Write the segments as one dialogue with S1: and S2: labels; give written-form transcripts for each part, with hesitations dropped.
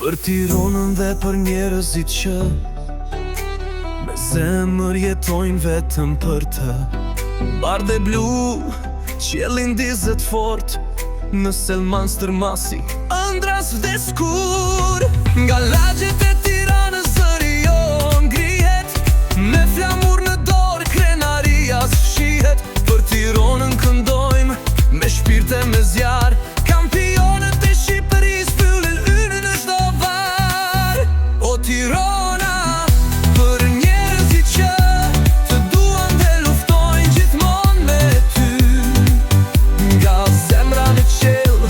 S1: Për Tiranën dhe për njerëzit që me zemër jetojnë vetëm për të. Bardh e blu, qiellin dizet fort, në Selman stërmasi ëndras vdeskur. Nga lagjet e Tiranës zëri jo ngrihet, me flamur në dorë krenaria shihet. Për Tiranën këndojmë me shpirte me zjarë, kampionët e Shqipërisë fyllin ynë në çdo var. O Tirana, për njerëzit që të duan dhe luftojnë gjithmonë me ty. Nga zemra në qiell,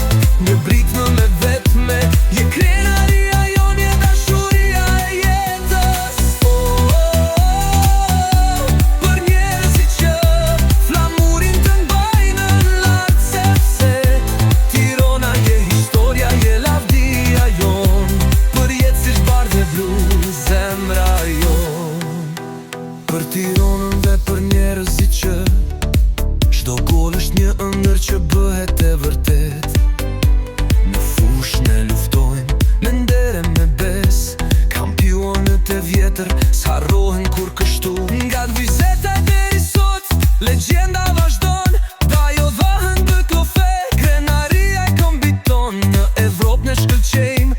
S1: një britmë me vetme, je krenaria jon, je dashuria e jetës. Për njerëzit që flamurin të mbajnë në lart, sepse Tirana je historia, je lavdia jon. Për jetë si bardh e blu, zemra jon. Për Tiranën dhe për njerëzit që çdo gol është një ëndër që bëhet e vërtet. Në fushë ne luftojmë me nder e me bes, kampionët e vjetër s'harrohen kur kështu. Nga Vizeta deri sot, legjenda vazhdon, dajo dhahen dë klofe, krenaria e kombiton. Në Evropë ne shkëlqejmë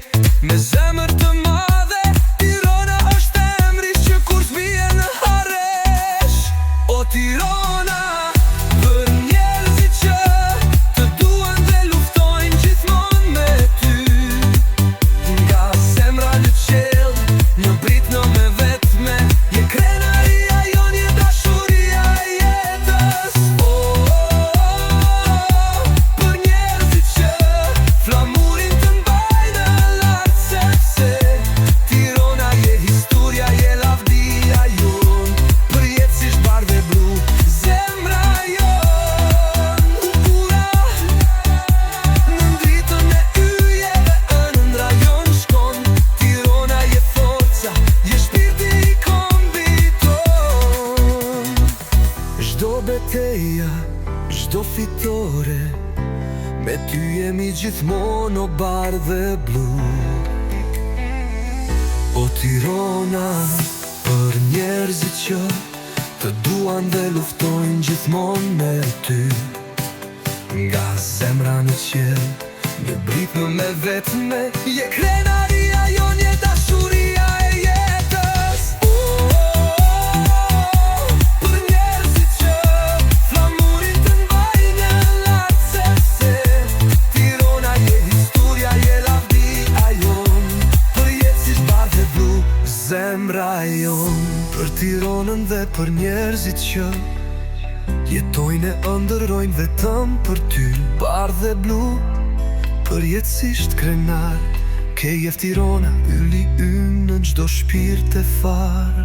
S1: me zemër të madhe, Tirana është emri që kur zbie në harresh. O Tirana, për njerëzit që të duan dhe luftojnë gjithmonë me ty. Nga zemra në qiell, një britnë me vetme, je krenaria jon, je dashuria e jetës. Për njerëzit që flamurin të mbajnë në lart, sepse Tirana je historia, je lavdia jon. Për jetë si bardh e blu, zemra jon. Ura, në dritën e yjeve ëndra jon shkon. Tirana je forca, je shpirti i kombiton. Çdo betejë, çdo fitore, me ty jemi gjithmonë o bardh e blu. O Tirana, për njerëzit që të duan dhe luftojnë gjithmonë me ty. Nga zemra në qiell, një britmë me vetme, je krenaria jon, je dashuria e jetës. Për njerëzit që flamurin të mbajnë në lart, sepse Tirana je historia, je lavdia jon. Për jetë si bardh e blu, zemra jon. Për Tiranën dhe për njerëzit që jetojnë e ëndërrojnë vetëm për ty. Bardh e blu, përjetësisht krenar, ke jef Tirana, yli ynë në çdo shpirt e far.